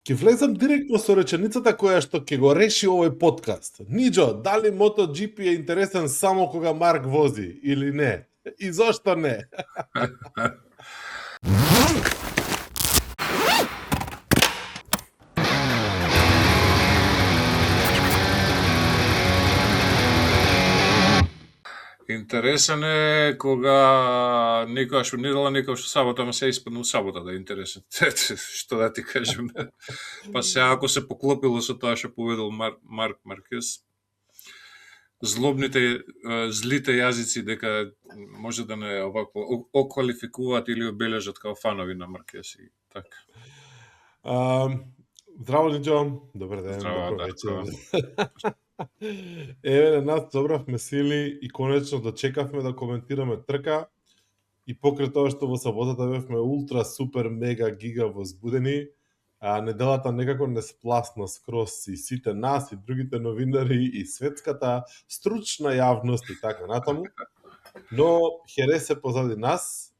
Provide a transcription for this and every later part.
Ќе влезам директно со реченицата која што ќе го реши овој подкаст. Ниџо, дали MotoGP е интересен само кога Марк вози или не? И зошто не? Интересен е кога некојаш во недела, некојаш во сабота, ама се испаднал сабота да е интересен. Што да ти кажем. Па се ако се поклопило со тоа што поведал Марк Маркес, злите јазици дека може да не овакво оквалификуваат или обележат као фанови на Маркес и така. Здраво, Ниџо. Добар ден, Здраво, добро вечер. Дарко. Еве, на нас собравме сили и конечно да чекавме да коментираме трка и покрај тоа што во саботата бевме ултра, супер, мега, гига возбудени, неделата некако не спласна скроз и сите нас, и другите новинари, и светската стручна јавност и така натаму. Но Херес е позади нас,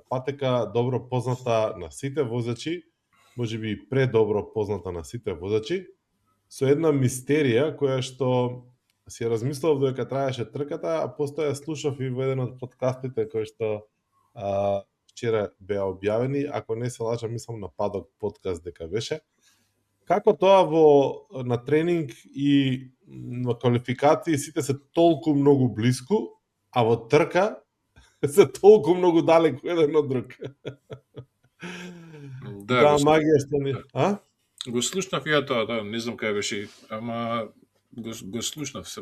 патека добро позната на сите возачи, можеби и предобро позната на сите возачи, со една мистерија која што си размислав додека траеше трката, а после ја слушав и во еден од подкастите кои што вчера беа објавени, ако не се лажам, мислам на Падок подкаст дека беше. Како тоа на тренинг и на квалификации сите се толку многу блиску, а во трка се толку многу далеку еден од друг. Да, магија што ни... Го слушнав ја тоа, да, не знам кај беше, ама го слушнав се.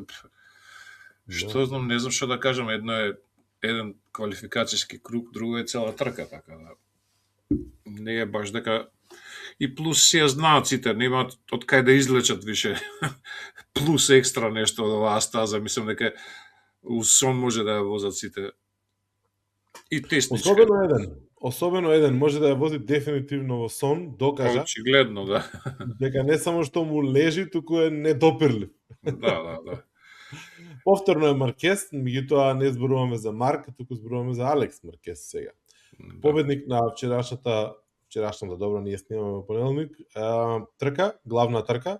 Што знам, не знам што да кажам, едно е еден квалификацијски круг, друго е цела трка, така да. Не е баш дека и плюс си ја знаат сите, немаат од кај да излечат више плюс екстра нешто од оваа стаза, мислам дека у сон може да ја возат сите. И тесничка. Особено еден може да ја вози дефинитивно во сон, докажа. Очигледно, да. Дека не само што му лежи, туку е недопирлив. Да. Повторно е Маркес, меѓутоа не зборуваме за Марк, туку зборуваме за Алекс Маркес сега. Да. Победник на вчерашната добро, ние снимаме во понеделник, трка, главна трка.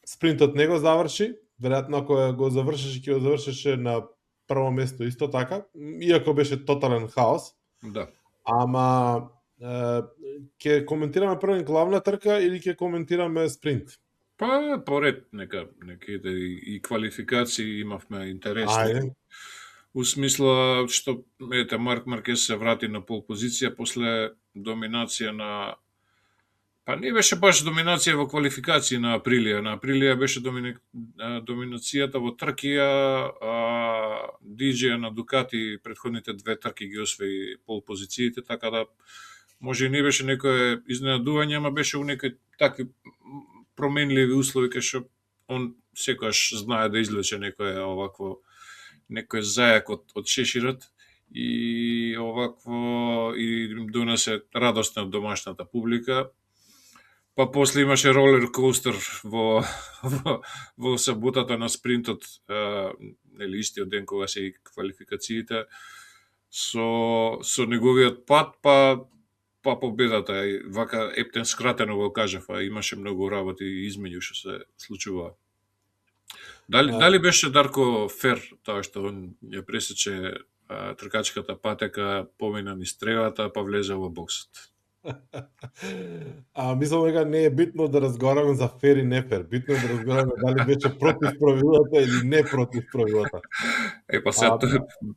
Спринтот не го заврши, веројатно ако го завршеше, ќе го завршеше на прво место исто така, иако беше тотален хаос. Да. Ама ќе коментираме прво главна трка или ќе коментираме спринт? Па поред нека и квалификации имавме интересни. У смисла што Марк Маркес се врати на пол позиција после доминација на... Па не беше баш доминација во квалификации на Априлија. На Априлија беше доминацијата во тркија, DJ на Дукати предходните две трки ги освои пол позициите, така да може и не беше некое изненадување, ама беше у некои такви променливи услови кај што он секогаш знае да извлече некој зајак од шеширот и овакво и донесе радост на домашната публика. Па после имаше ролер коустер во саботата на спринтот, нели истиот ден кога се и квалификациите, со неговиот пат, па победата. Вака ептен скратено го кажав, имаше многу работи измеѓу што се случува. Дали беше, Дарко, фер тоа што он ја пресече тркачката патека, помина низ тревата, па влезе во боксот? Мислам дека не е битно да разговараме за фер и не фер. Битно е да разговараме дали беше против правилата или не против правилата. Па сега,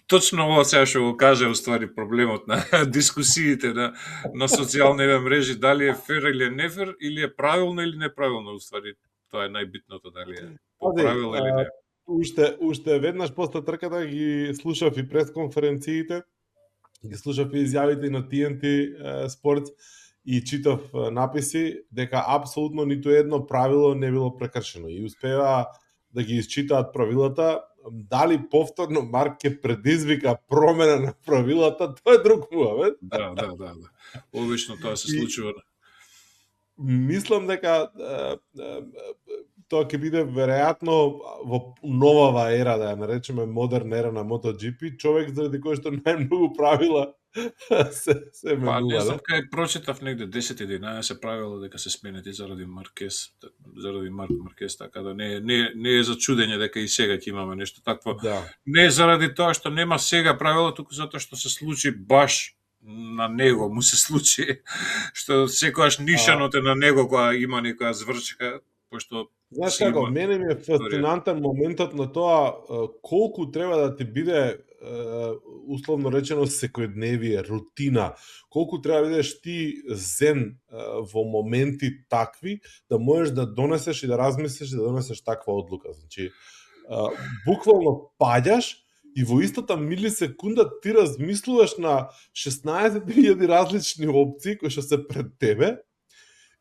точно ова сега што го каже уствари проблемот на дискусиите на социјалните мрежи, дали е фер или не фер, или е правилно или неправилно уствари. Тоа е најбитното, дали е по правило или не. Уште веднаш после трката ги слушав и пресконференциите, ги слушав и изјавите на TNT Sports и читав написи дека апсолутно ниту едно правило не било прекршено и успеа да ги изчитаат правилата. Дали повторно Марк ќе предизвика промена на правилата, тоа е друг муавет. Да. Обично тоа се случува. Мислам дека тоа ќе биде веројатно во новава ера, да ја наречеме модерна ера на MotoGP, човек заради кој што најмногу правила се Па не менува, знам кај прочитав негде 10-11 правила дека се сменети заради Маркес, така да не е за чудење дека и сега ќе имаме нешто такво. Да. Не заради тоа што нема сега правила, туку затоа што се случи баш на него му се случи, што секогаш нишанот е на него кога има некоја зврчка, пошто Знаеш како, мене ми е фасцинантен моментот на тоа колку треба да ти биде условно речено секојдневие, рутина, колку треба да бидеш ти зен во моменти такви да можеш да донесеш и да размислиш и да донесеш таква одлука. Значи, буквално паѓаш и во истата милисекунда ти размислуваш на 16.000 различни опции кои што се пред тебе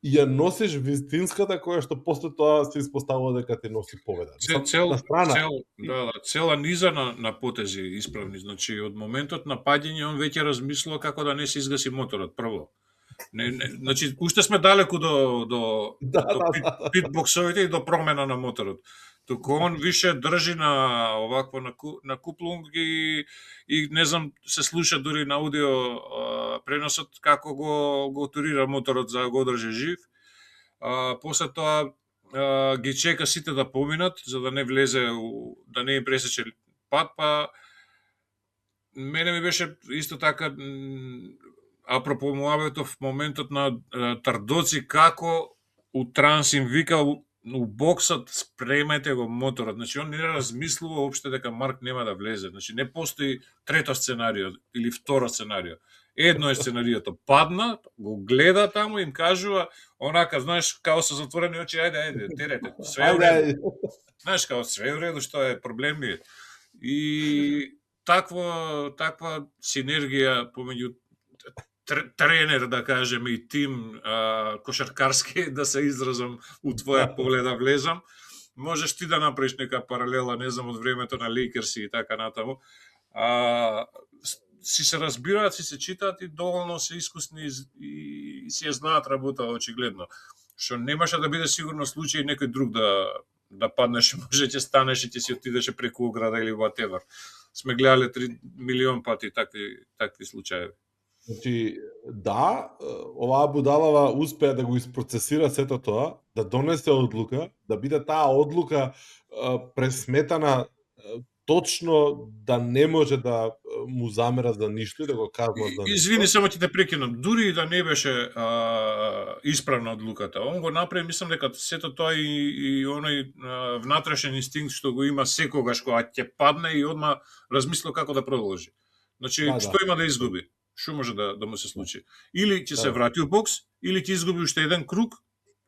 и ја носиш вистинската која што после тоа се испоставува дека ти носи победа. Цела низа на потези исправни. Значи, од моментот на паѓање он веќе размислува како да не се изгаси моторот прво. Значи, уште сме далеку до питбоксовите и до промена на моторот. Туку он више држи на овакво на куплунг и не знам, се слуша дури на аудио преносот како го турира моторот за да го одржи жив. После тоа ги чека сите да поминат за да не влезе да не им пресече пат, па мене ми беше исто така апропо муабетов моментот на Тардоци како у транс им вика у боксот спремете го моторот. Значи он не размислува опште дека Марк нема да влезе. Значи не постои трето сценарио или второ сценарио. Едно е сценариото. Падна, го гледа таму и им кажува онака, знаеш, као со затворени очи, ајде, терете, све е уреду. Знаеш, као све е уреду, што е проблем ли? И таква синергија помеѓу тренер, да кажеме, и тим кошаркарски, да се изразам у твоја погледа влезам, можеш ти да направиш нека паралела, не знам, од времето на Лейкерси и така натаму. Си се разбираат, си се читаат и доволно се искусни и си ја знаат работа очигледно. Што немаше да биде сигурно случај некој друг да паднеш, може ќе станеш и ќе си отидеше преку ограда или whatever. Сме гледале 3 милион пати такви случаи. Значи, да, оваа будалава успеа да го isпроцесира сето тоа, да донесе одлука, да биде таа одлука пресметана точно да не може да му замера за ништо и да го казнат за ништо. Извини, само ќе те прекинам. Дури и да не беше исправна одлуката, он го направи, мислам дека сето тоа и оној внатрешен инстинкт што го има секогаш кога ќе падне и одма размислува како да продолжи. Значи, што има да изгуби? Што може да му се случи? Или ќе се врати у бокс, или ќе изгуби уште еден круг,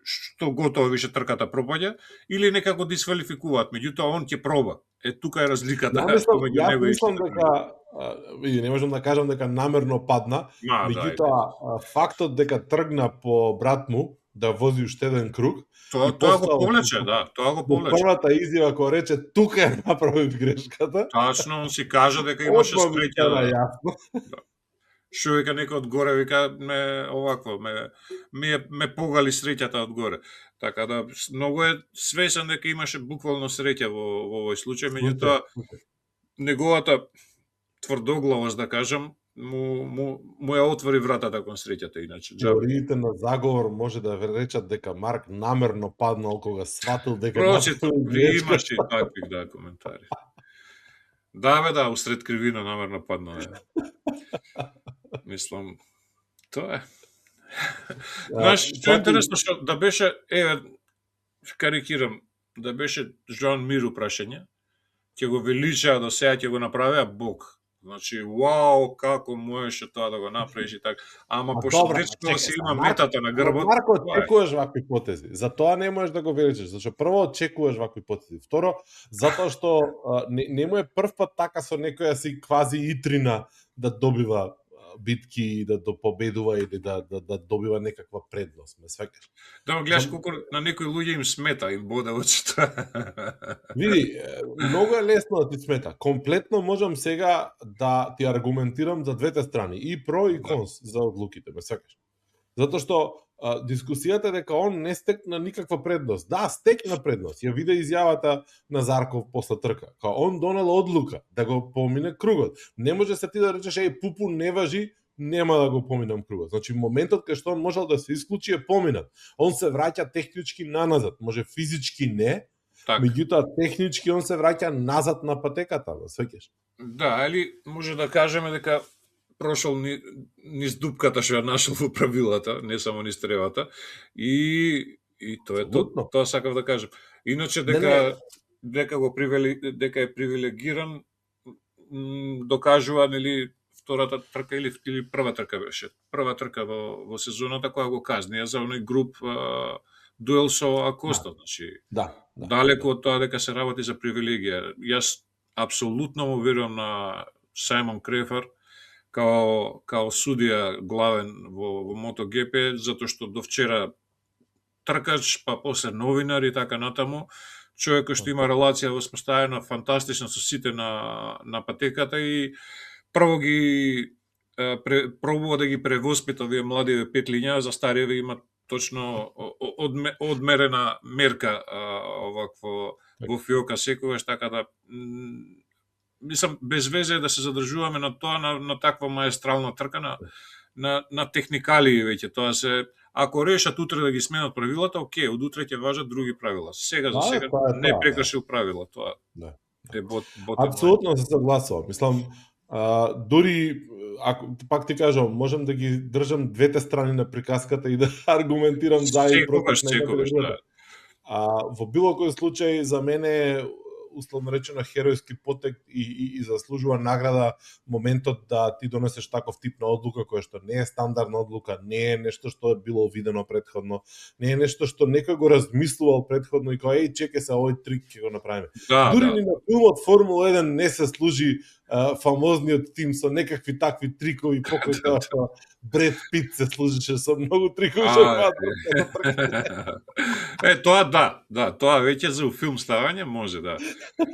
што готово више трката пропаѓа, или некако дисквалификуваат, меѓутоа он ќе проба. Тука е разликата помеѓу него и мислам дека не можам да кажам дека намерно падна, меѓутоа фактот дека тргна по брат му да вози уште еден круг, тоа го повлече, тоа го повлече. Првата изјава која рече тука е направив грешката. Тачно, он си кажа дека имаше среќа. Што вика некој одгоре, вика ме погали среќата одгоре. Така да многу е свесен дека имаше буквално среќа во овој случај, меѓутоа неговата тврдоглавост, да кажам, му ја отвори вратата кон среќата иначе. Теориите на заговор може да речат дека Марк намерно паднал кога сватил дека имаше такви коментари. Да, усред кривина намерно паднал. Мислам, тоа е. Знаеш, што е интересно, што да беше, карикирам, да беше Жоан Мир прашање, ќе го величаа до сега, ќе го направеа Бог. Значи, вау, како можеше тоа да го направиш и така. Ама пошто речко си има метата на грбот. Марко, очекуваш вакви потези. Затоа не можеш да го величиш. Зашто прво очекуваш вакви потези. Второ, затоа што не му е прв пат така со некоја си квази итрина да добива битки, да победува или да добива некаква предност, ме свекаш. Да, гледаш колку на некои луѓе им смета, им боде очите. Види, многу е лесно да ти смета. Комплетно можам сега да ти аргументирам за двете страни, и про и конс за одлуките, ме свекаш. Затоа што дискусијата е дека он не стекна никаква предност. Да, стекна предност. Ја виде изјавата на Зарков после трка. Као он донел одлука да го помине кругот. Не може се ти да речеш Пупу не важи, нема да го поминам кругот. Значи моментот кај што он можел да се исклучи е поминат. Он се враќа технички наназад, може физички не, меѓутоа технички он се враќа назад на патеката, свеќаш. Да, или може да кажеме дека прошол низ дупката што ја нашол во правилата, не само низ тревата, и тоа е тоа сакав да кажам. Иначе дека е привилегиран, докажува нели втората трка или прва трка беше. Прва трка во сезоната која го казнија за оној груп дуел со Акоста, значи. Далеко од тоа дека се работи за привилегија. Јас апсолутно му верувам на Сајмон Крефар као судија главен во MotoGP, затоа што до вчера тркач, па после новинар и така натаму, човек кој што има релација воспоставена фантастична со сите на патеката и прво ги пробува да ги превоспита овие млади петлиња, за стариве има точно одмерена мерка овакво во фиока секогаш, така да мислам без везе да се задржуваме на тоа на таква маестрална трка на техникалии веќе. Тоа се ако решат утре да ги сменат правилата, окей, од утре ќе важат други правила. Сега за сега не прекршил правила, тоа. Е апсолутно се согласувам. Мислам дури ако пак ти кажам, можам да ги држам двете страни на приказката и да аргументирам за и против. Во било кој случај за мене условно речено херојски потек и заслужува награда моментот да ти донесеш таков тип на одлука која што не е стандардна одлука, не е нешто што е било видено претходно, не е нешто што некој го размислувал претходно и кај чекај се овој трик ќе го направиме. Дури ни на филмот Формула 1 не се служи фамозниот тим со некакви такви трикови покрај тоа што Бред Пит се служише со многу трикови тоа веќе за филм ставање може, да.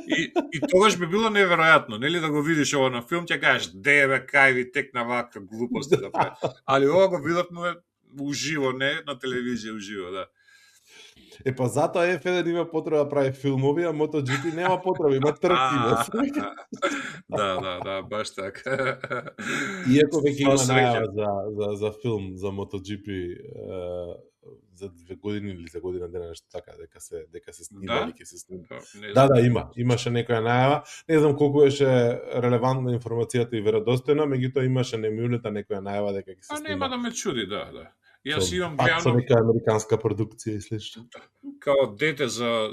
И тогаш би било неверојатно, нели да го видиш ова на филм, ќе кажеш, бе, кај ви текна ваква глупости да прави. Али ова го видовме уживо, не на телевизија уживо, да. Па затоа F1 има потреба да прави филмови, а MotoGP нема потреба, има трки. Да, баш така. Иако веќе има најава за филм за MotoGP за 2 години или за година дена нешто така, дека се снима или ќе се снима. Да, имаше некоја најава. Не знам колку беше релевантна информацијата и веродостојна, меѓутоа имаше немилета некоја најава дека ќе се снима. Нема да ме чуди, да. Јас имам гледано некоја американска продукција и слично. Као дете за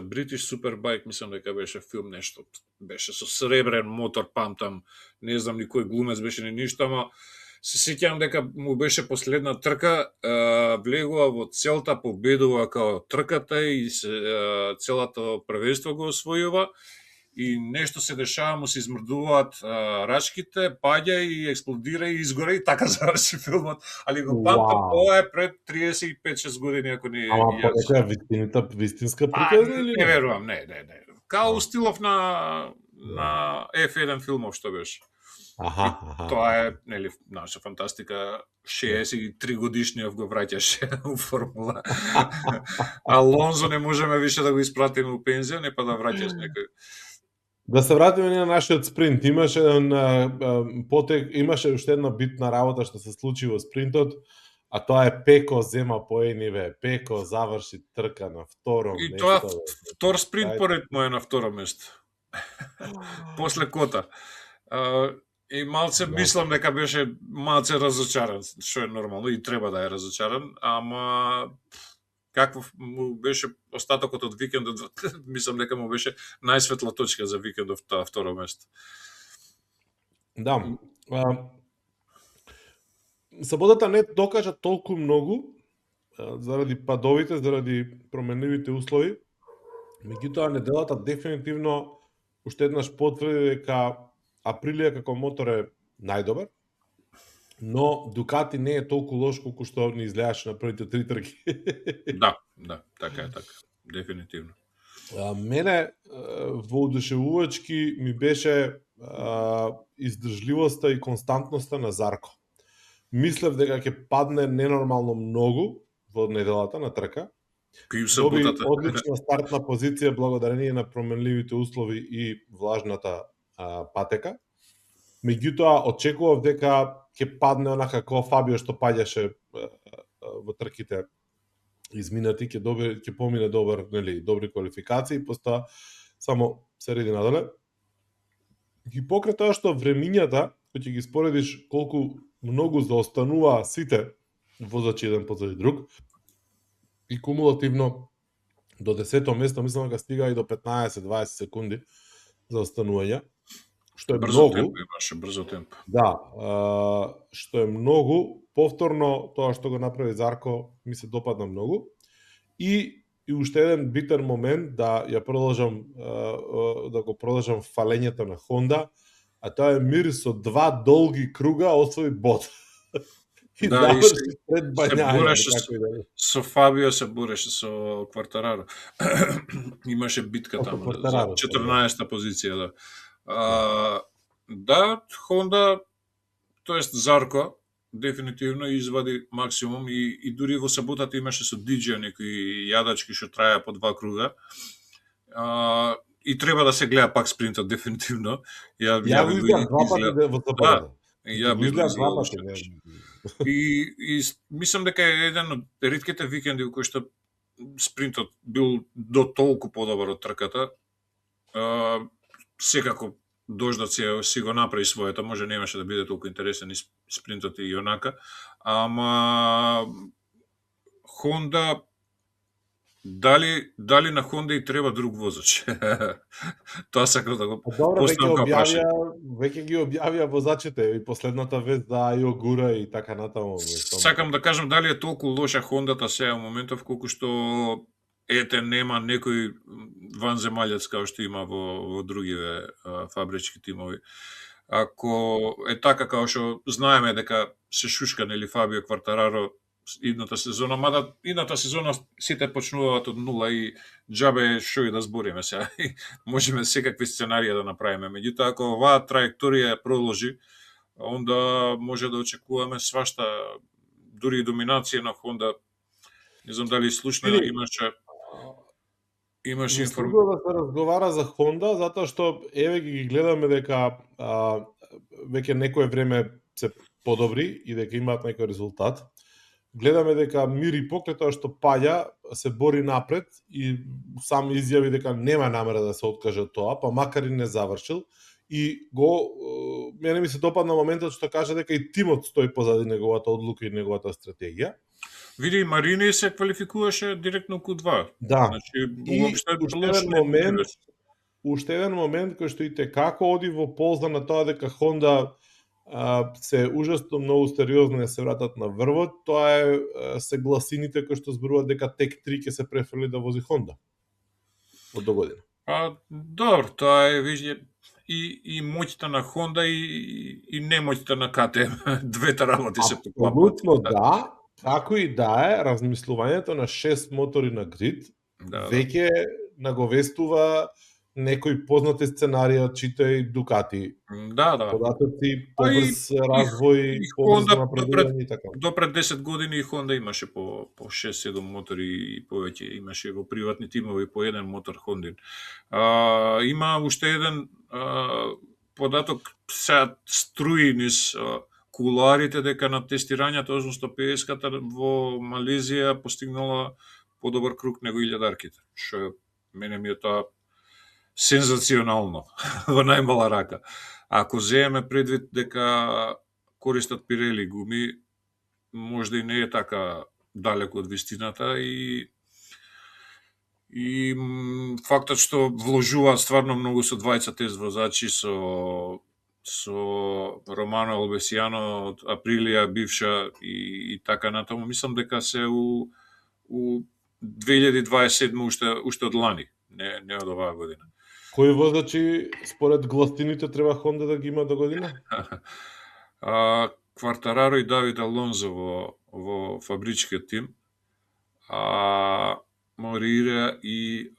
British Superbike, мислам дека беше филм нешто. Беше со сребрен мотор, памтам, не знам ни кој глумец беше ни ништо, ама се сеќавам дека му беше последна трка, влегува во целта, победува као трката и целото првенство го освојува. И нешто се дешава, му се измрдуваат рачките, паѓа и експлодира и изгоре и така заврши филмот. Али го памтам, ова е пред 35-6 години, ако не... Ама по некоја вистинска приказна или не? Не верувам, не. Као стилов на F1 филмов што беше. Тоа е, нели, наша фантастика, 63 годишниот го враќаше у формула. Алонзо не можеме више да го испратиме у пензија, не па да враќаш некој. Да се вратиме на нашиот спринт. Имаше потек, имаше уште една битна работа што се случи во спринтот, а тоа е Пеко зема поени, Пеко заврши трка на второ место. И тоа втор спринт поред му е на второ место. После Кота. И малце мислам дека беше малце разочаран, што е нормално и треба да е разочаран, ама каков му беше остатокот од викендот, мислам дека му беше најсветла точка за викендов тоа второ место. Да. Саботата не докажа толку многу заради падовите, заради променливите услови. Меѓутоа неделата дефинитивно уште еднаш потврди дека Априлија како мотор е најдобар, но Дукати не е толку лош колку што ни изгледаше на првите 3 трки. Да, така е, дефинитивно. Мене воодушевувачки ми беше издржливоста и константноста на Зарко. Мислев дека ќе падне ненормално многу во неделата на трка. И Доби саботата. одлична стартна позиција благодарение на променливите услови и влажната патека. Меѓутоа, очекував дека ќе падне онака како Фабио што паѓаше во трките изминати, ќе помине добри квалификации, постоја само се реди надале. И покрај тоа што времињата, кој ќе ги споредиш колку многу заостанува сите возачи еден позади друг, и кумулативно до 10-то место, мислам дека стига и до 15-20 секунди за останување, што е брзо многу. темпо имаше, брзо темпо. Да, што е многу. Повторно тоа што го направи Зарко ми се допадна многу. И уште еден битен момент да ја продолжам да го продолжам фалењето на Хонда, а тоа е Мир со 2 долги круга освои бод. И Да, и заврши пред се Бањаја, бореше како и да е. со Фабио, се бореше со Квартараро. Имаше битка Со таму за Квартараро, 14-та позиција, да. Да, Хонда, тоест Зарко, дефинитивно извади максимум и дури во саботата имаше со Диџија некои јадачки што траја по 2 круга. И треба да се гледа пак спринтот дефинитивно. Ја го изгледам 2 пати во саботата. Ја би го изгледал уште не. нешто. И мислам дека е еден од ретките викенди во кои што спринтот бил до толку подобар од трката. Секако дождот си го направи своето, може немаше да биде толку интересен и спринтот и онака, ама Хонда дали на Хонда и треба друг возач? Тоа сакам да го поставам како прашање. Веќе ги објавија возачите и последната вест за Айо Гура и така натаму. Сакам да кажам дали е толку лоша Хондата сега во моментов колку што нема некој ванземалјец како што има во другиве фабрички тимови. Ако е така како што знаеме дека се шушка нели Фабио Квартараро идната сезона, мада идната сезона сите почнуваат од нула и џабе шо и да збориме сега. Можеме секакви сценарии да направиме. Меѓутоа, ако оваа траекторија продолжи, онда може да очекуваме свашта, дури и доминација на Хонда. Не знам дали слушна имаше информација да се разговара за Хонда, затоа што еве ги гледаме дека веќе некое време се подобри и дека имаат некој резултат. Гледаме дека Мир и покрај тоа што паѓа се бори напред и сам изјави дека нема намера да се откаже од тоа, па макар и не завршил. И мене ми се допадна моментот што кажа дека и тимот стои позади неговата одлука и неговата стратегија. Види, Марини се квалификуваше директно Q2. Да. Значи, и уште еден момент кој што и како оди во полза на тоа дека Хонда се ужасно многу сериозно се вратат на врвот, тоа се гласините кои што зборуваат дека Тек 3 ќе се префрли да вози Хонда од догодина. Добро, тоа е вижте и моќта на Хонда и немоќта на КТМ. Двете работи се поклапаат. Апсолутно да, како и да е, размислувањето на 6 мотори на грид веќе наговестува некои познати сценарии, читај Дукати. Да. Податоци, побрз развој, побрз напредување и така. До пред 10 години Хонда имаше по 6-7 мотори и повеќе, имаше во приватни тимови по еден мотор Хондин. Има уште еден податок, сега струи низ кулуарите дека на тестирањето 850-ката во Малезија постигнала подобар круг него 1000-арките, што мене ми е тоа сензационално во најмала рака. Ако земеме предвид дека користат Пирели гуми, можда и не е така далеко од вистината и фактот што вложуваат стварно многу со двајца тест возачи, со Романо Албесијано од Априлија бивша и така натаму, мислам дека се у 2027 уште од лани, не од оваа година. Кои возачи според гласините треба Хонда да ги има до година? Квартараро и Давид Алонзо во фабричкиот тим, Морира и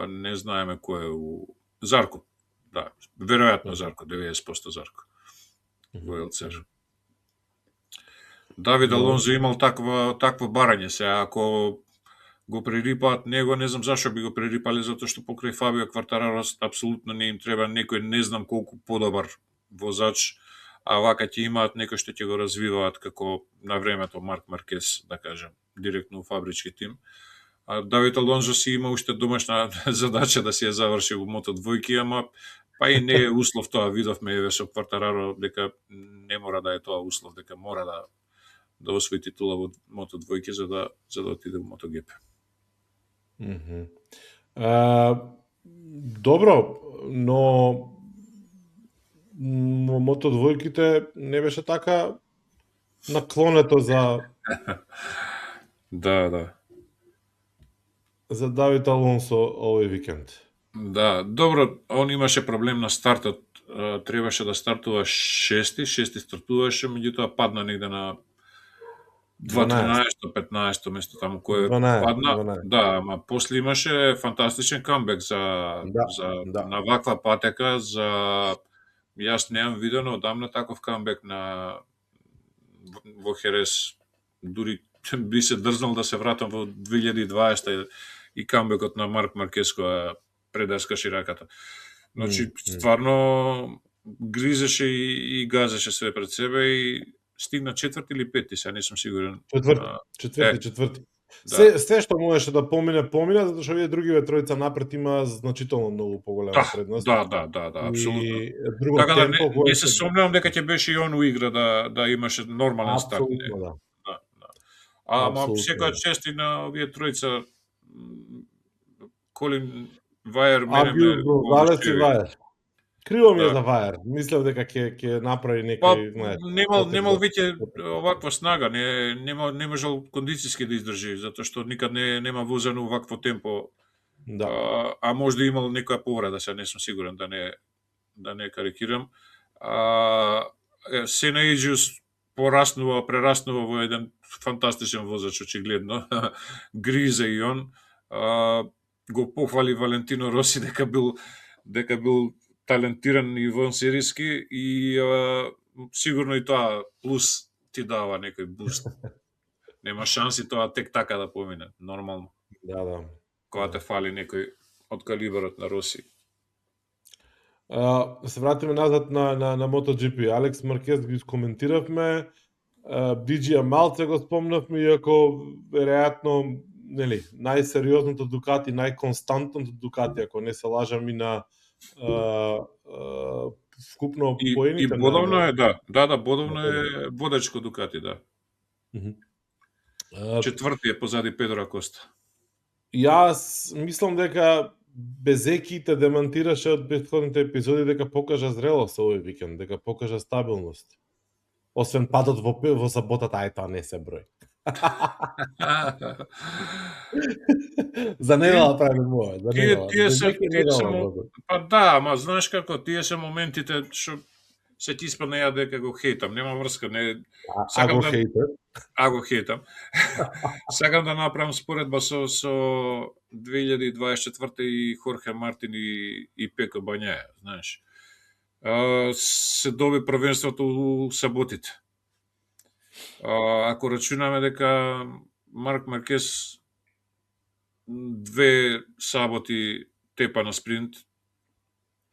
не знаеме кој е у Зарко. Да, веројатно Зарко, 90% Зарко. Во ЛЦР. Давид Алонзо имал такво барање се, ако го прерипаат него, не знам зашо би го прерипале, затоа што покрај Фабио Квартараро апсолутно не им треба некој не знам колку подобар возач, а вака ќе имаат некој што ќе го развиваат како на времето Марк Маркес, да кажем, директно у фабрички тим. А Давид Алонзо си има уште домашна задача да си ја заврши во Мото2, ама па и не е услов тоа, видовме еве со Квартараро дека не мора да е тоа услов, дека мора да освои титула во Мото2 за да отиде во MotoGP. Добро, но Мото2 не беше така наклонето за Да. За Давид Алонсо овој викенд. Да, добро, он имаше проблем на стартот, требаше да стартува шести стартуваше, меѓутоа падна негде на 12-15 место таму кој 12, падна. 12. Да, ама после имаше фантастичен камбек на ваква патека, јас неам видено одамна таков камбек во Херес. Дури би се дрзнал да се вратам во 2020 и камбекот на Марк Маркес која предаскаше раката. Значи, стварно гризеше и газеше све пред себе и стигна четврти или пети, се не сум сигурен. Четврти. Да. Се што можеше да помине, затоа што овие другиве тројца напред има значително многу поголема предност. Да, апсолутно. Друго така темпо да не се сомневам дека ќе беше и он у игра да имаше нормален старт. Апсолутно, да. Ама секоја чест и на овие тројца, Колин Вајер Вајер. Криво ми е за Вајер. Мислев дека ќе направи некој, немал веќе оваква снага, не можел кондицијски да издржи, затоа што никад нема возено овакво темпо. Да. А можда имал некоја повреда, се не сум сигурен да не карикирам. Сена Еџиус прераснува во еден фантастичен возач, очигледно. Гризе и он. Го похвали Валентино Роси дека бил талентиран и вонсериски и сигурно и тоа плюс ти дава некој буст. Нема шанси тоа тек така да помине, нормално. Да. Кога те фали некој од калибарот на Роси. Се вратиме назад на MotoGP. Алекс Маркез ги коментиравме, Диџија малце го спомнавме, иако веројатно нели најсериозното Дукати, најконстантното Дукати, ако не се лажам, и на вкупно поените. И бодовно е, да, бодовно е водечко Дукати, да. Четврти е позади Педро Акоста. Јас мислам дека Безеки те демантираше од претходните епизоди дека покажа зрелост овој викенд, дека покажа стабилност. Освен падот во саботата, ај тоа не се број. За недела правиме моја, за недела. Па да, ама знаеш како, тие се моментите што се ти испадна ја дека го хейтам, нема врска, не сакам да го хейтам. Сакам да направам споредба со 2024 и Хорхе Мартин и Пеко Бањаја, знаеш. Се доби првенството у саботите. Ако рачунаме дека Марк Маркес 2 саботи тепа на спринт,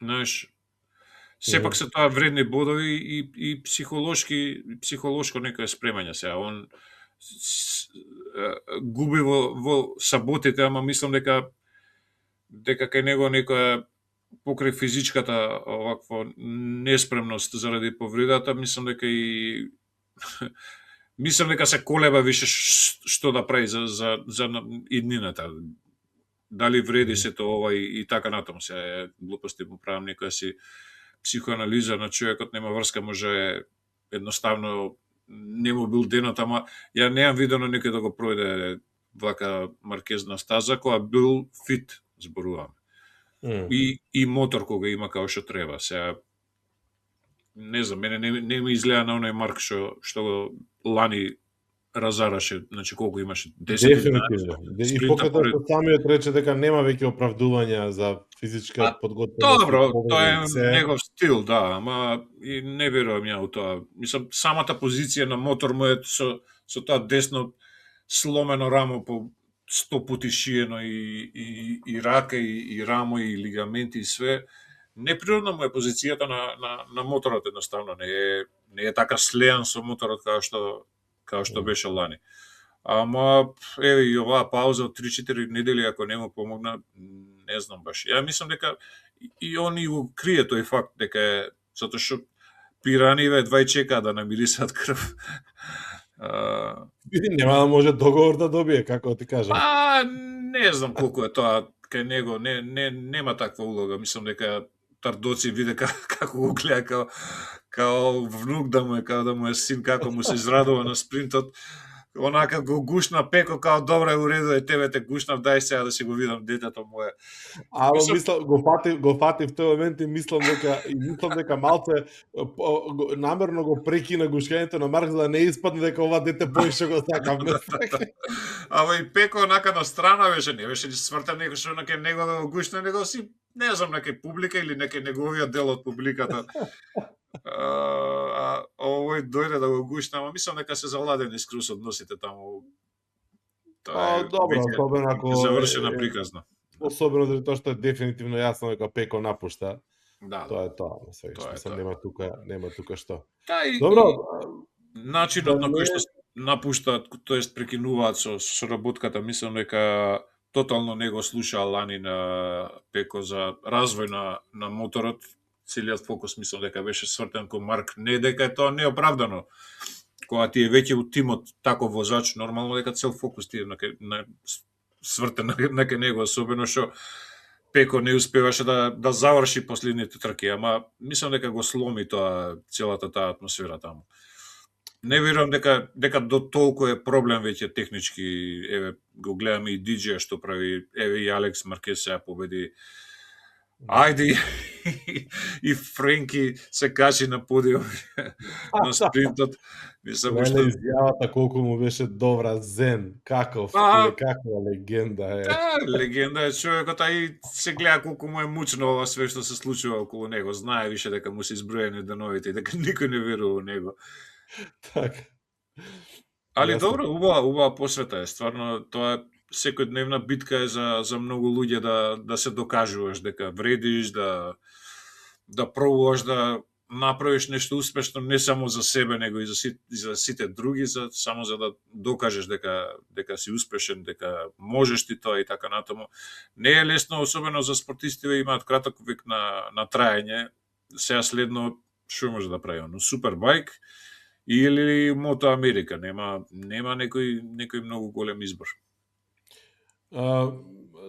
знаеш, сепак се тоа вредни бодови и психолошко некое спремање се. Он губи во саботите, ама мислам дека кај него некоја покрај физичката оваква неспремност заради повредата, мислам дека се колеба више што да прави за иднината. Дали вреди сето ова и така натаму се глупости му правам некоја си психоанализа на човекот, нема врска, може едноставно не му бил денот, ама ја неам видено некој да го пројде вака Маркез на стаза, која бил фит, зборувам. И мотор кога има као што треба. Сега не знам, мене не ми изгледа на оној Марк што лани разараше, значи колку имаше 10 Дефинитивно. И спринта покрето пред... што самиот рече дека нема веќе оправдувања за физичка А, подготвеност. добро, тоа е се. негов стил, да, ама и не верувам ја у тоа. Мислам, самата позиција на мотор му е со тоа десно сломено рамо по 100 пати шиено и рака и рамо и лигаменти и све. Неприродна му е позицијата на моторот, едноставно не е така слеан со моторот како што беше лани. Ама еве и оваа пауза од 3-4 недели ако не му помогна, не знам баш. Ја мислам дека и он и го крие тој факт дека е затоа што пираниве едва и чекаат да намирисат крв. Нема да може договор да добие, како ти кажам. Не знам колку е тоа кај него, нема таква улога. Мислам дека Тардоци виде како го гледа као внук да му е, као да му е син, како му се израдува на спринтот. Онака го гушна Пеко као добре уреду е тебе те гушнав, дај сега да си го видам детето мое. Мислам го фати в тој момент и мислам дека малце намерно го прекина гушкањето на Марк за да не испадне дека ова дете поише го сака. Ама и Пеко онака на страна беше, не беше ни свртен некој што на него да го гушне, него си не знам некој публика или некој неговиот дел од публиката. Овој дојде да го гушне, ама мислам дека се заладени скрус односите таму. Добро, особено ако завршена приказна. Особено заради тоа што е дефинитивно јасно дека Пеко напушта. Да. Тоа е тоа, мислам нема тука што. Добро. Начинот на кој што напуштаат, тоест прекинуваат со соработката, мислам дека тотално не го слушаа лани на Пеко за развој на моторот. Целиот фокус мислам дека беше свртен кон Марк, не дека тоа не е оправдано. Кога ти е веќе у тимот тако возач, нормално дека цел фокус ти е свртен на него, особено што Пеко не успеваше да заврши последните трки, ама мислам дека го сломи тоа целата таа атмосфера таму. Не верувам дека до толку е проблем веќе технички, еве го гледаме и DJ што прави, еве и Алекс Маркес се победи. Ајде и Френки се качи на подиум на спринтот. Мислам што изјавата колку му беше добра, зен, каква легенда е. Да, легенда е човекот, а и се гледа колку му е мучно ова све што се случува околу него. Знае више дека му се изброени деновите и дека никој не верува во него. Така. Али добро, убава посвета е. Стварно, тоа секојдневна битка е за многу луѓе да се докажуваш дека вредиш, да пробуваш да направиш нешто успешно не само за себе, него и за сите други, само за да докажеш дека си успешен, дека можеш ти тоа и така натаму. Не е лесно, особено за спортистите, имаат краток век на траење. Сега следно што може да прави? Но Супербајк или Мото Америка, нема некој многу голем избор.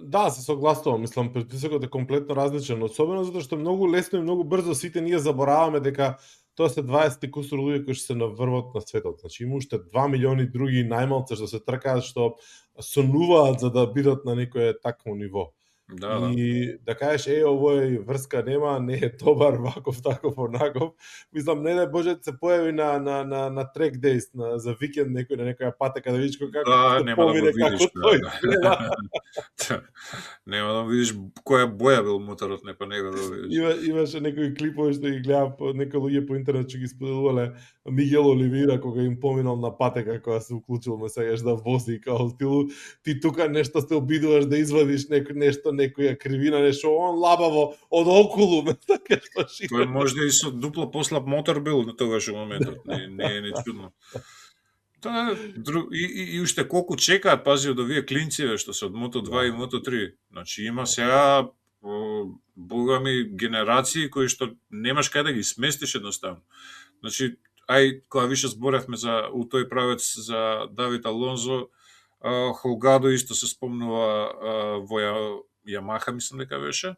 Да, се согласувам. Мислам, притисокот е комплетно различен, особено затоа што многу лесно и многу брзо сите ние забораваме дека тоа се 20 кусур луѓе кои што се на врвот на светот. Значи има уште 2 милиони други најмалце што се тркаат, што сонуваат за да бидат на некое такво ниво. Да, и да кажеш, овој врска нема, не е добар, ваков, таков, онаков. Мислам, не дај Боже се појави на трек дейс, за викенд некој на некоја патека да видиш како помине, како тој гледа. Нема да видиш која боја бил моторот, не па него да видиш. Имаше некои клипови што ги гледа некои луѓе по интернет што ги споделувале Мигел Оливира кога им поминал на патека кога се уклучил ме сегаш да вози и као стилу ти тука нешто се обидуваш да извадиш нешто, некоја кривина, нешто, он лабаво од околу, така што шире. Тој можда и со дупло послаб мотор бил на тогаш моментот, не е чудно. И уште колку чекаат, пази од овие клинциве што се од Мото2 и Мото3. Значи има сега богами генерации кои што немаш кај да ги сместиш едноставно. Значи, кога више зборевме у тој правец за Давид Алонзо, Холгадо исто се спомнува во Ямаха, мислам дека беше,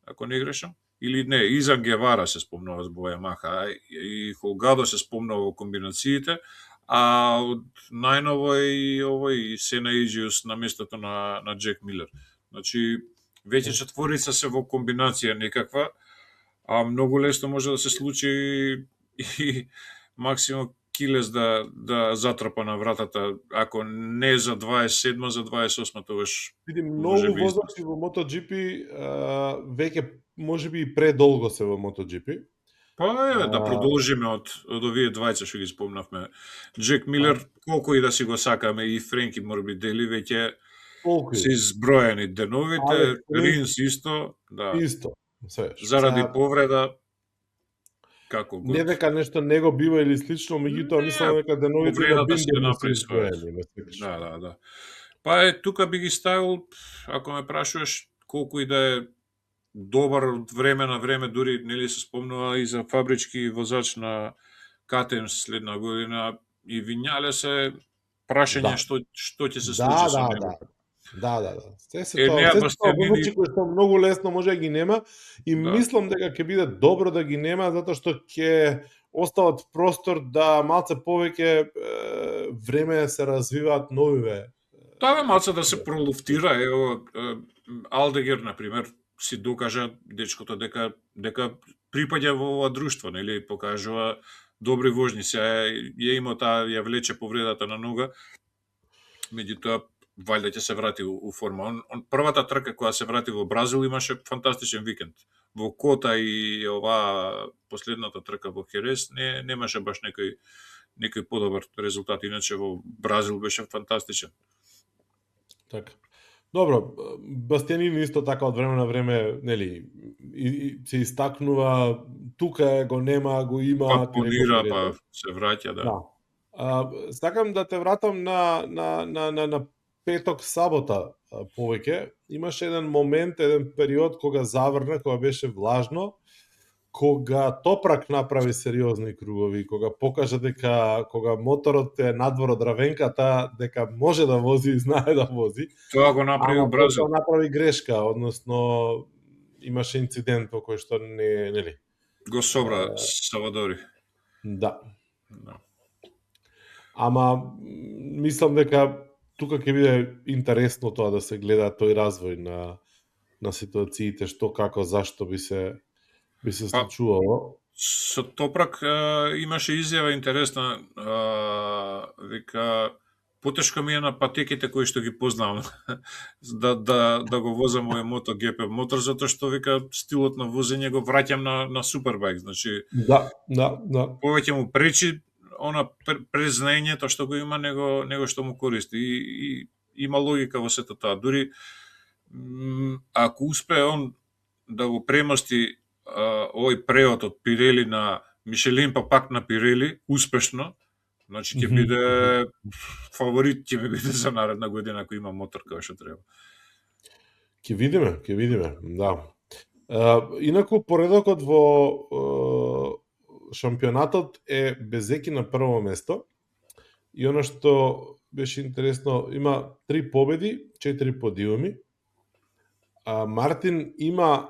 ако не грешам. Или не, Изан Гевара се спомнува во Ямаха, и Холгадо се спомнува во комбинациите, а од најново и овој Сена Иджиус на местото на Джек Милер. Значи, веќе четворица се во комбинација некаква, а многу лесно може да се случи и максимум Килес да затрпа на вратата, ако не за 27, за 28 тогаш Види, може многу би возачи во MotoGP веќе можеби и предолго се во MotoGP. Па да А, продолжиме од овие двајца што ги спомнавме. Джек а, Милер, колку и да си го сакаме, и Френки Морбидели веќе толку се и. изброени деновите, Алекс Ринс Ринс исто, да, исто. Свеш. заради повреда, како Не год. дека нешто не го бива или слично, меѓутоа мислам Не, дека деновите на повредата се Биндер не се направи своето. изброени, ме сакаш. Да. Па тука би ги ставил, ако ме прашуваш, колку и да е добар од време на време, дури нели се спомнува и за фабрички воzač на КТМ следна година, и Вињале се прашање Да. што ќе се Да, случи со да, него. да. Да. Се Енеа тоа Бастианини, возачи кои што многу лесно може да ги нема и да. мислам дека ќе биде добро да ги нема затоа што ќе остават простор да малце повеќе време се развиваат новиве. Тоа е малце да се пролуфтира, ево Алдегер на пример си докажа дечкото дека припаѓа во ова друштво, нели, покажува добри вожни, се ја има таа, ја влече повредата на нога, меѓутоа валјда ќе се врати у форма. Он првата трка која се врати во Бразил имаше фантастичен викенд. Во Кота и оваа последната трка во Херес немаше баш некој подобар резултат, иначе во Бразил беше фантастичен. Така. Добро, Бастианини исто така од време на време, нели, и се истакнува, тука го нема, го има, Па понира, па се враќа, да. Сакам да те вратам на петок сабота повеќе. Имаше еден момент, еден период кога заврна, кога беше влажно, кога Топрак направи сериозни кругови, кога покажа дека кога моторот е надвор од равенката, дека може да вози и знае да вози. Тоа го направи во Бразил. Тоа направи грешка, односно имаше инцидент во кој што нели. Го собра Савадори. Да. Да. Ама мислам дека тука ќе биде интересно тоа да се гледа тој развој на ситуациите, што, како, зашто би се случувало. Со Топрак имаше изјава интересна, вика потешко ми е на патеките кои што ги познавам да го возам овој MotoGP мотор, затоа што вика стилот на возење го враќам на супербајк, значи Да. повеќе му пречи она презнаењето што го има него што му користи, и има логика во сето тоа. Дури ако успее он да го премости овој преот од Пирели на Мишелин, па пак на Пирели, успешно, значи ќе биде фаворит, ќе биде за наредна година ако има мотор како што треба. Ќе видиме, да. Инаку поредокот во шампионатот е Безеки на прво место, и она што беше интересно, има 3 победи, 4 подиуми. Мартин има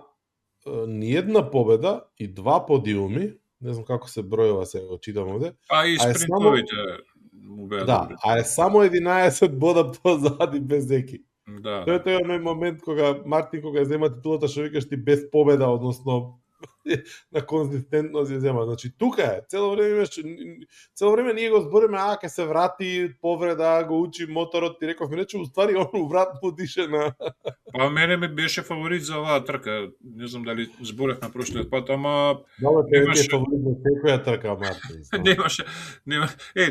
ниедна победа и 2 подиуми, не знам како се бројува, се го читам овде. И спринтовите му беа добри. А е само 11 бода позади Безеки. Да. Тоа е тој момент кога Мартин кога зема титулата, што викаш ти без победа, односно на конзистентност ја зема. Значи тука е, цело време ние го збориме, ќе се врати, повреда, го учи моторот, ти рековме, рече, уствари он вратно дише на... Па мене ми беше фаворит за оваа трка. Не знам дали зборевме прошлиот пат, ама немаше фаворит за секоја трка, Мартин.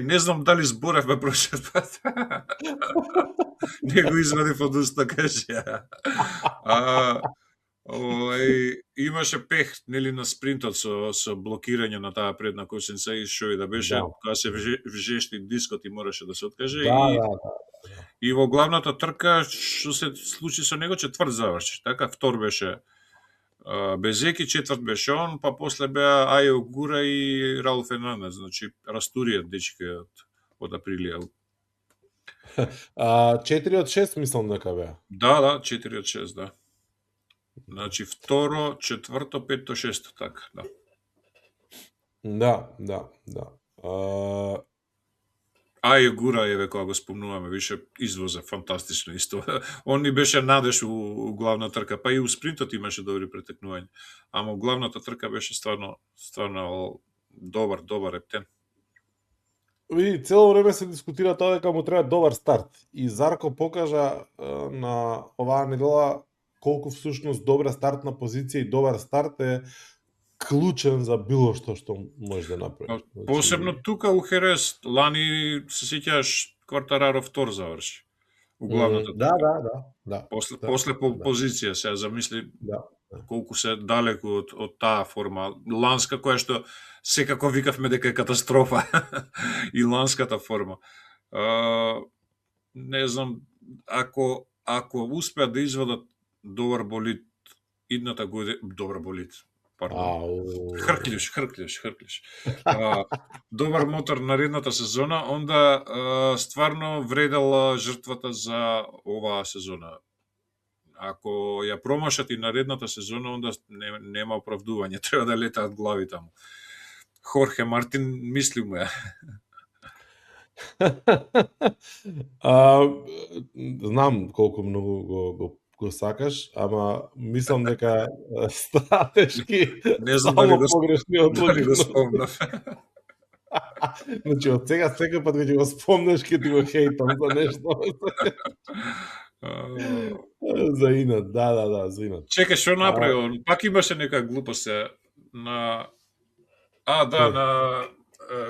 Не знам дали зборевме прошлиот пат. Не го извадив од уста, каже. Имаше пех, нели, на спринтот со блокирање на таа предна косенца и што и да беше, кога се вжешти дискот и мораше да се откаже. И во главната трка што се случи со него, четврт заврши. Така, втор беше Безеки, четврт беше он, па после беа Ајо Гура и Раул Фернандес, значи растуријат дечки од Априлија. 4 од 6 мислам дека беа. Да, 4 од 6, да. Значи второ, четврто, петто, шесто, така, да. Да. Ајо Гура, еве, кога го спомнуваме, више извоза фантастично исто. Он ни беше надеж у главна трка, па и у спринтот имаше добри претекнувања. Ама у главната трка беше стварно добар ептен. Види, цело време се дискутира тоа дека му треба добар старт. И Зарко покажа на оваа недела колку всушност добра стартна позиција и добар старт е клучен за било што може да направиш. Посебно тука у Херес, лани се сеќаваш Квартараро втор заврши. У главната да, трка. да. После по позиција, сега замисли Да. колку се далеку од таа форма. Ланска која што секако викавме дека е катастрофа. И ланската форма. Не знам, ако успеат да извадат добар болид идната година, добар болид, пардон. Хрклиш. Добар мотор наредната сезона, онда стварно вредела жртвата за оваа сезона. Ако ја промашат и наредната сезона, онда нема оправдување, треба да летаат глави таму. Хорхе Мартин, мисли му ја. Знам колку многу го сакаш, ама мислам дека стратешки не знам дали погрешни одлуки го спомнав. Значи, од сега секој пат кога ќе го спомнеш, ќе ти го хейтам за нешто. За инат, да, за инат. Чекај, што направи он? Пак имаше нека глупост на на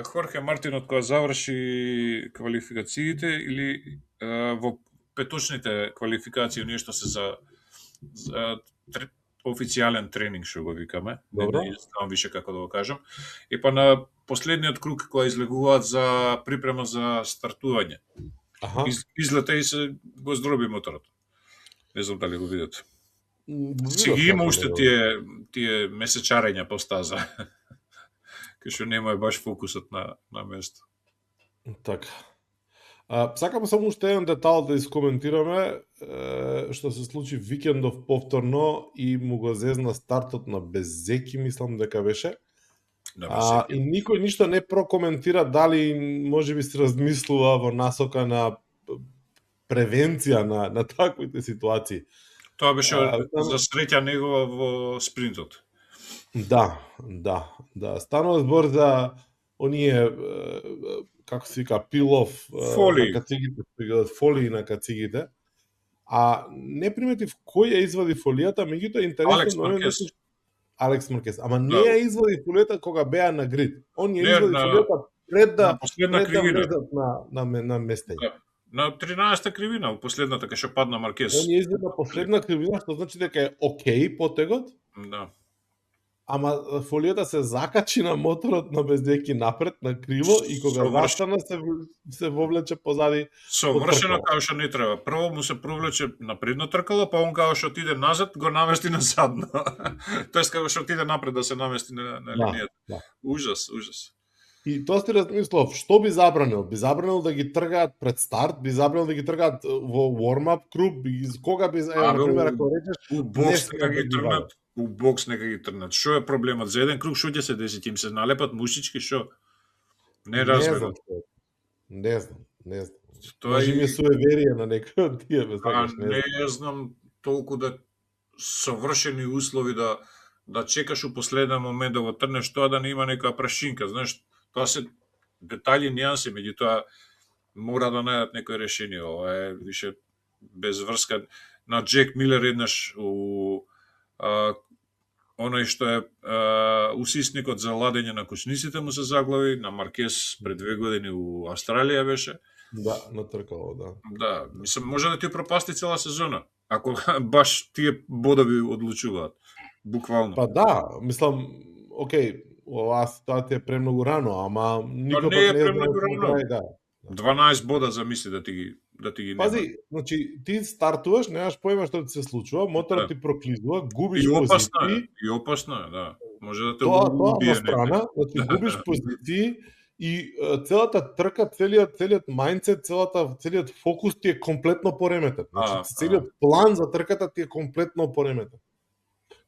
Хорхе Мартинот кога заврши квалификациите или во петочните квалификации нешто се за официјален тренинг што го викаме. Добро. Не знам више како да го кажам. И па на последниот круг кога излегуваат за припрема за стартување. Излета и се го здроби моторот. Не знам дали го видите. Си ги има уште тие месечарења по стаза. Кај што нема е баш фокусот на место. Така. Сакам само уште еден детал да искоментираме, што се случи викендов повторно и му го зезна стартот на Безеки, мислам дека беше. И никој ништо не прокоментира дали можеби се размислува во насока на превенција на таквите ситуации. Тоа беше за среќа негова во спринтот. Да. Станува збор за оние, како се вика, пилов на кацигите, фолии на кацигите. А не приметив кој ја извади фолијата, меѓутоа интересно Алекс Маркес. Ама не ја извади фолијата кога беа на грид. Он ја извади фолијата пред да влезат на местење. На 13-та кривина, последната кај што падна Маркес. Он ја извади последна кривина, што значи дека е окей потегот. Да. Ама фолијата се закачи на моторот на Безеки напред, на криво, и кога врштана се вовлече позади. Совршено како што не треба. Прво му се провлече на предно тркало, па он како што отиде назад, го намести на задно. Тоест како што отиде напред да се намести на линијата. Да. Ужас. И тоа сте размислов, што би забранил? Би забранил да ги тргаат пред старт, би забранил да ги тргаат во warm-up круг, кога би, например, ако речеш, у бокс да ги тргнат. У бокс нека ги тргнат. Што е проблемот? За еден круг што ќе се деси? Им се налепат мушички, што? Не разбирам. Не знам. Може ми е суеверие на некој од тие, не знам толку да совршени услови да чекаш у последен момент да го трнеш тоа, да не има нека прашинка, знаеш, тоа се детали, нијанси, меѓутоа мора да најдат некој решение. Ова е више без врска. На Джек Милер еднаш у оној што е усисникот за ладење на кучниците му се заглави, на Маркес пред 2 години у Австралија беше. Да, на тркало, да. Да, мислам, може да ти пропасти цела сезона, ако баш тие бодови одлучуваат. Буквално. Па да, мислам, окей, оваа ситуација е премногу рано, ама никој не е премногу рано. Да. 12 бода замисли да ти ги нема. Пази, значи ти стартуваш, немаш појма што ти се случува, моторот ти проклизува, губиш позиции. И опасно е, да. Може да те убие. Тоа страна, значи губиш позиции и целата трка, целиот мајндсет, целиот фокус ти е комплетно пореметен. Значи целиот план за трката ти е комплетно пореметен.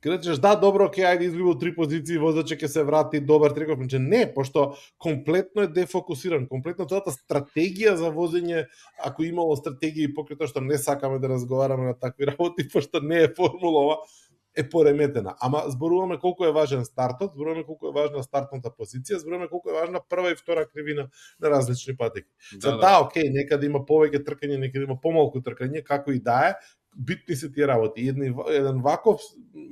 Ке речеш, да, добро, окей, ајде изгубил 3 позиции, возаче ќе се врати, добар треков, не, пошто комплетно е дефокусиран, комплетно целата стратегија за возење, ако имало стратегија и покрај тоа што не сакаме да разговараме на такви работи, пошто не е формулова, е пореметена. Ама зборуваме колку е важен стартот, зборуваме колку е важна стартната позиција, зборуваме колку е важна прва и втора кривина на различни патеки. Окей, некаде има повеќе тркање, некаде има помалку тркање, како и да е, битни се тие работи. Еден ваков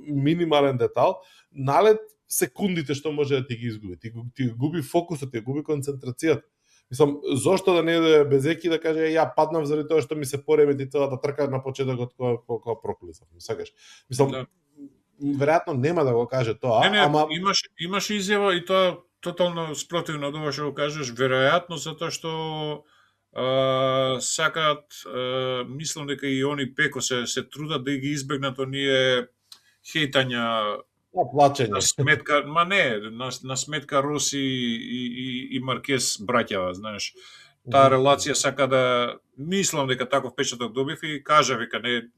минимален детал, налет секундите што може да ти ги изгуби. Ти губи фокусот, ти губи концентрацијата. Мислам, зошто да не е Безеки да каже ја паднав заради тоа што ми се поремети целата трка на почетокот кога проклизав. Сакаш. Мислам, веројатно нема да го каже тоа, ама имаше изјава и тоа тотално спротивно од ова што го кажеш, веројатно затоа што сакаат, мислам дека и они пеко се трудат да ги избегнат оние хейтања плачење. На сметка, на сметка Роси и Маркес браќава, знаеш. Таа релација сака да, мислам дека таков печаток добив и кажа века не,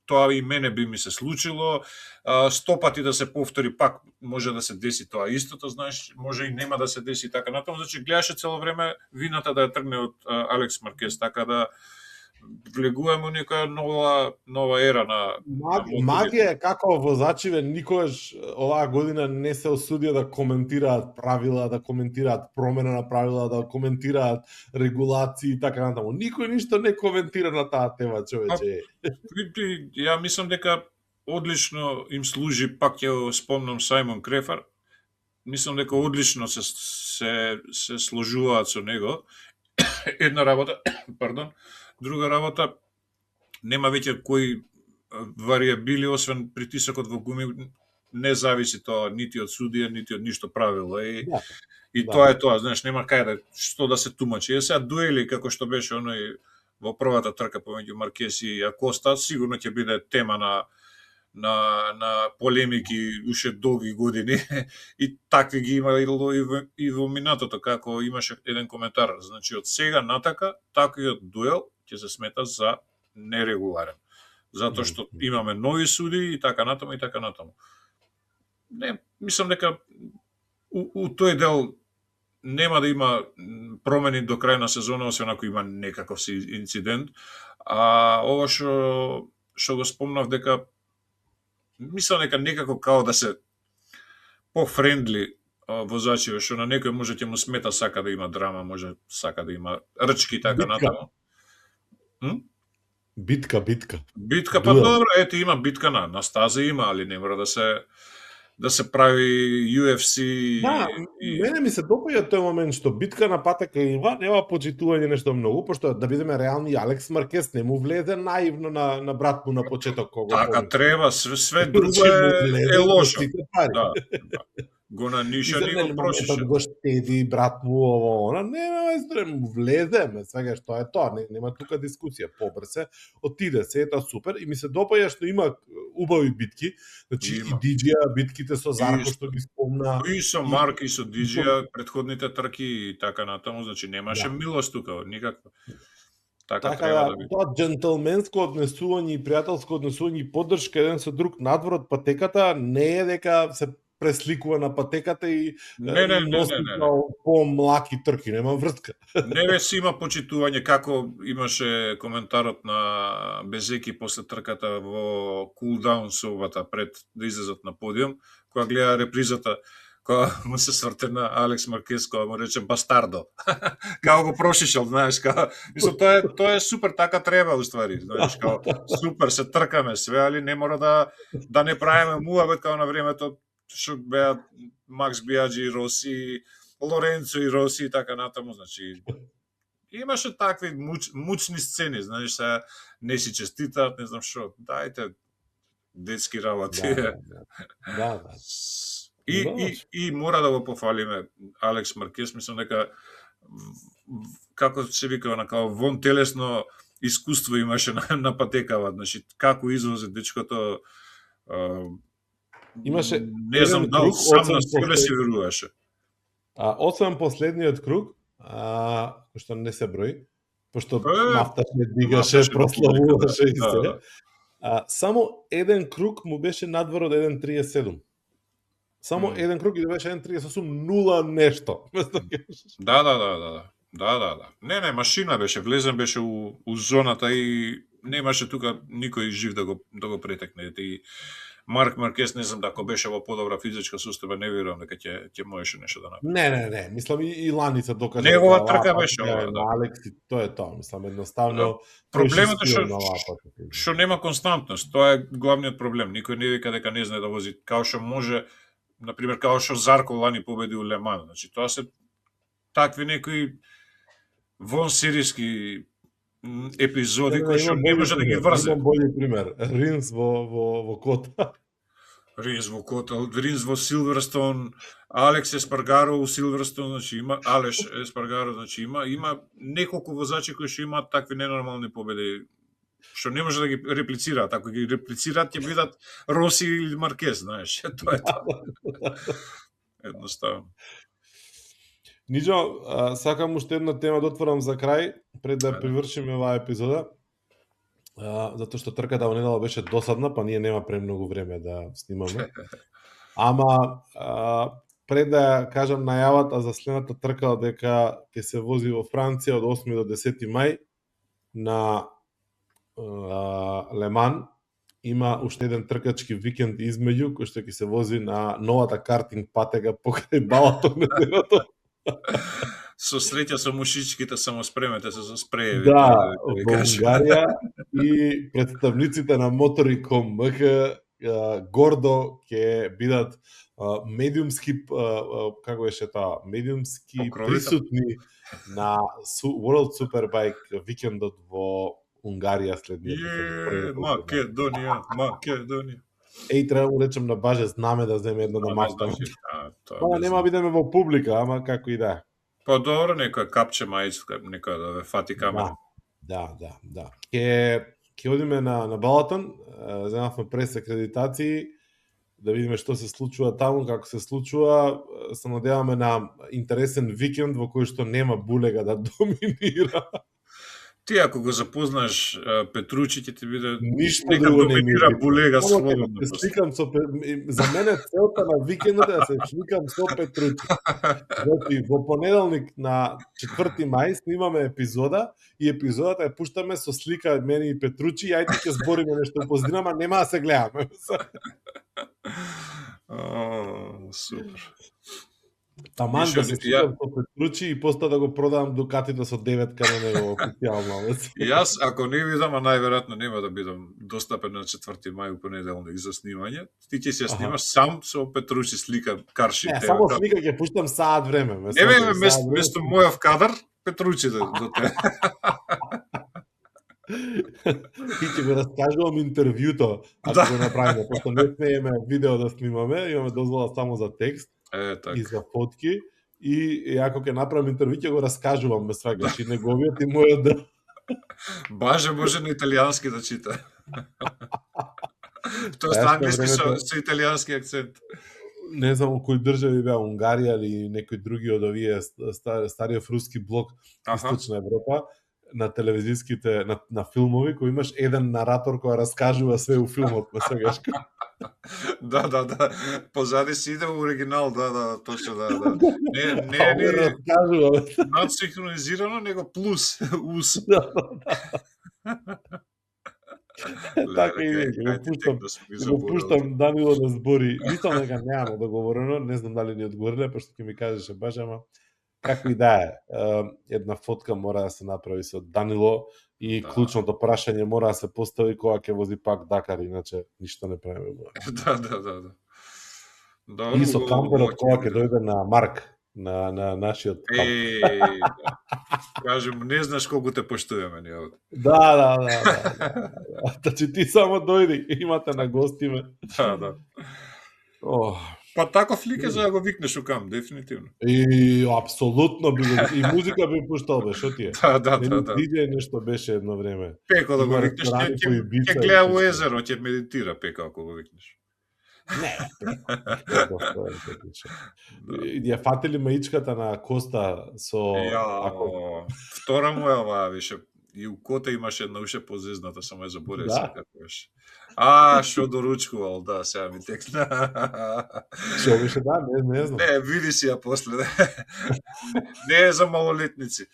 тоа и мене би ми се случило, 100 пати да се повтори пак може да се деси тоа истото, знаеш, може и нема да се деси така натаму, значи гледаше цело време вината да ја тргне од Алекс Маркес, така да влегуваме у некоја нова ера на магија е како возачиве никогаш оваа година не се осудија да коментираат правила, да коментираат промена на правила, да коментираат регулации и така натаму. Никој ништо не коментира на таа тема, човече. Ја мислам дека одлично им служи, пак ќе спомнам Сајмон Крефар. Мислам дека одлично се сложуваат со него. Една работа, пардон. Друга работа, нема веќе кои варијабили, освен притисокот во гуми, не зависи тоа нити од судија, нити од ништо правило. И тоа е тоа, знаеш, нема кај што да се тумачи. Сега дуели, како што беше оној во првата трка помеѓу Маркес и Акоста, сигурно ќе биде тема на полемики уште долги години и такви ги имало и во минатото, како имаше еден коментар. Значи, од сега натака, таквиот дуел ќе се смета за нерегуларен. Затоа што имаме нови суди и така натаму и така натаму. Не, мислам дека у тој дел нема да има промени до крај на сезона, освен ако има некаков инцидент. А ова што го спомнав дека мислам дека некако као да се по-френдли возачиве, што на некој може ќе му смета, сака да има драма, може сака да има рчки и така натаму. Битка. Битка, па добро, ете има битка на стаза има, али не мора да се прави UFC. Мене ми се допаѓа тој момент што битка на патека има, нема почитување нешто многу, пошто да бидеме реални, Алекс Маркес не му влезе наивно на брат му на почеток кога. Така треба, све друго е лошо. Да. Го нанишани и го прошише. Го штеди брат му ово, она нема мајстре, му влеземе, сега што е тоа, нема тука дискусија, побрзе, отиде се, ета супер, и ми се допаѓа што има убави битки, значи и Диџија, битките со Зарко што ги спомна. И со Марк, и со Диџија, предходните трки и така натаму, значи немаше милост тука, никаква. Така треба да биде. Тоа џентлменско однесување и пријателско однесување и поддршка еден со друг надвор од патеката не е дека се пресликува на патеката и носи по-млаки трки, нема врска. Не си има почитување, како имаше коментарот на Безеки после трката во кулдаун собата пред да излезат на подиум, кога гледа репризата, кога му се сврте на Алекс Маркес, кога му рече бастардо. Како го прошишел, знаеш, мислам, тоа е супер, така треба, уствари, знаеш, супер, се тркаме све, али не мора да не правиме муабет како на времето, што беа Макс Биаджи и Роси, Лоренцо и Роси и така натаму, значи имаше такви мучни сцени, знаеш, сега не си честитаат, не знам што, дајте детски работи. Да. И мора да го пофалиме Алекс Маркес, мислам дека како се вика, накао вон телесно искуство имаше на патекава, значи како извози дечкото, имаше не знам дали сам на себе си веруваше. Освен последниот круг, што не се брои, пошто нафта не дигаше, прославуваше и се. Само еден круг му беше надвор од 1.37. Само еден круг и да беше 1.38, нула нешто. Да. Не, машина беше, влезен беше у зоната и немаше тука никој жив да го претекне. И Марк Маркес, не знам, ако беше во подобра физичка состојба, не верувам дека ќе можеше нешто да направи. Не, мислам и Ланица докажа Негова дека трка лапа беше е ова, да. на Алекси, тоа е тоа, мислам едноставно Проблемот е прešискувам на лапата. што нема константност, тоа е главниот проблем. Никој не вика дека не знае да вози, као што може, например, као што Зарко лани победи у Леман. Значи, тоа се такви некои вон серијски епизоди кои што не може да ги врзе. Имам бољи пример. Ринс во Кота. Ринс во Кота, Ринс во Силверстон, Алекс Еспаргаро у Силверстон, значи има Алеш Еспаргаро, значи има неколку возачи кои што имаат такви ненормални победи што не може да ги реплицираат. Ако ги реплицираат, ќе бидат Роси или Маркез, знаеш. Тоа е тоа. Едноставно. Ничо, сакам уште една тема да отворам за крај, пред да привршиме оваа епизода. Затоа што трката во недела беше досадна, па ние нема премногу време да снимаме. Ама пред да кажам најавата за следната трка дека ќе се вози во Франција од 8 до 10 мај на Леман, има уште еден тркачки викенд измеѓу кој што ќе се вози на новата картинг патега покрај Балатон неделата. Со среќа со мушичките, само спремете се со спрееви. Да, во Унгарија и представниците на Motori.com гордо ќе бидат медиумски, како беше тоа, медиумски присутни на World Superbike викендот во Унгарија следниот. Македонија. Еј, треба да му речем на Баже знаме да земе едно на маштаме. Тоа нема бидеме во публика, ама како и да. Па добро, некој капче мајчка, некој да ве фати камера. Да. Ќе одиме на Балатон, земавме прес акредитации, да видиме што се случува таму, како се случува. Се надеваме на интересен викенд во кој што нема булега да доминира. Ти ако го запознаеш Петручи, ќе ти биде ништо друго не ми е булега слободно. Сликам со за мене целта на викендот е да се сликам со Петручи. Значи во понеделник на 4 мај снимаме епизода и епизодата ја пуштаме со слика мене и Петручи, и ајде ќе збориме нешто поздрина, нема да се гледаме. Супер. Таман да се сликам со Петручи и после да го продавам Дукатите со 9 на него официјално. Јас, ако не видам, а најверојатно нема да бидам достапен на 4 мај у понеделник за снимање, ти ќе се снимаш сам со Петручи слика карши. Не, само слика ќе пуштам саат време. Место мојов кадар, Петручи до те. И ќе го раскажувам интервјуто, ако го направиме, пошто не смееме видео да снимаме, имаме дозвола само за текст и за фотки, и ако ќе направам интервју, ќе го раскажувам, ме свагаш, и неговиот и мојот да... Баже, може на италијански да чита. Тоа е англиски со италијански акцент. Не знам кој држави беа, Унгарија или некои други од овие стариот руски блок, Источна Европа, на телевизиските, на филмови, кој имаш еден наратор кој раскажува све у филмот, ме свагаш. Да. Позади си иде оригинал, да, точно, да. Не раскажува. Надсинхронизирано, него плюс, ус. Така и го пуштам Данило да збори. Мислам дека немаме договорено, не знам дали ни одговориле, пошто ќе ми кажеше баш, ама како и да е, една фотка мора да се направи со Данило и клучното прашање мора да се постави кога ќе вози пак Дакар, иначе ништо не правиме. Да. И со камперот кога ќе дојде на Марк, на нашиот камп. Кажем, не знаеш колку те поштуваме ние овде. Да. Значи ти само дојди, имате на гостиме. Да. Па таков лик е за да го викнеш у камп, дефинитивно. И апсолутно би и музика би пуштал бе, шо ти е? Да. Диџеј нешто беше едно време. Пеко да го викнеш, ќе гледа у езеро, ќе медитира Пеко ако го викнеш. Не. Ја фатили маичката на Коста со втора му е оваа, више. И у Кота имаше една уште позезната, само ја заборев се како беше. Шо доручкувал, да, сега ми текна. Шо беше, да, не знам. Не, види си ја после. Не е за малолетници.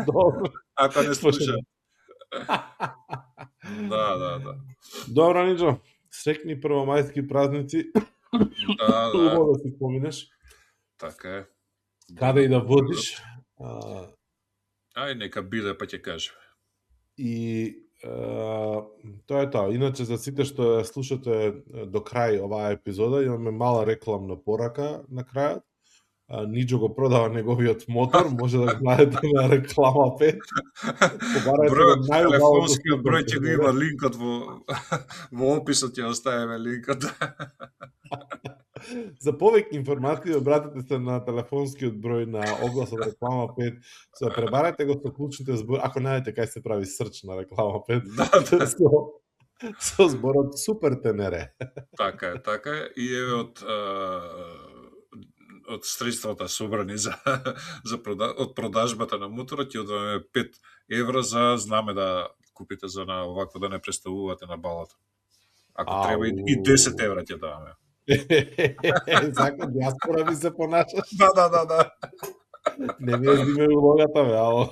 Добро. Ако не слуша. Да. Добро, Ничо. Срекни првомајски празници. Да, Убаво да си споминеш. така е. Каде и да водиш. Ај, нека биде, па ќе кажем. И тоа е тоа. Иначе за сите што ја слушате до крај оваа епизода, имаме мала рекламна порака на крајот. Ниџо го продава неговиот мотор, може да го најдете на реклама 5. Бројот, телефонскиот број ќе го има линкот во описот, ќе оставиме линкот. За повеќе информации обратете се на телефонскиот број на огласот реклама 5. Се пребарате го со клучните збори, ако најдете кај се прави срч на реклама 5. Со зборот супер тенере. Така е. И еве од средствата собрани од продажбата на моторот ќе одваме 5 евра за знаме да купите за на овакво да не представувате на балата. Ако треба и 10 евра ќе даваме. Зака диаспора ви се понашаш. Да. Не ми езиме улогата, бе, ало.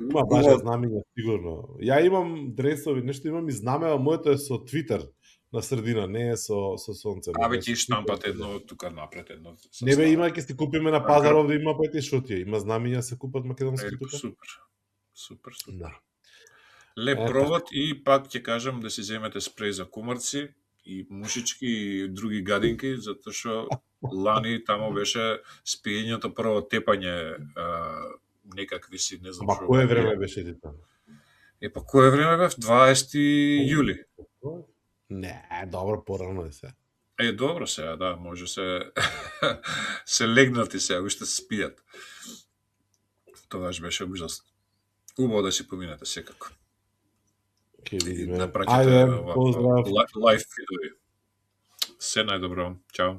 Има баша знамења, сигурно. Ја имам дресови, нешто имам и знамеа, моето е со Твитер на средина, не е со сонце. Абе, ќе штампат едно тука напред, едно. Не бе, има, ќе си купиме на пазар овде, има пети шотија. Има знамења се купат македонски тука. Супер. Да. Леп провод и пак ќе кажам да си земете спреј за кумарци и мушички и други гадинки, затоа што лани тамо беше спиењето прво тепање некакви си, не знам што. Ма кое време беше ти таму? Па кое време бев? 20 јули. Не, добро, порано е се. Добро сега, да, може се легнати сега, уште се спијат. Тогаш беше ужасно. Убаво да си поминете секако. Ќе видиме. Да прачите лайф видеови. Се најдобро. Чао.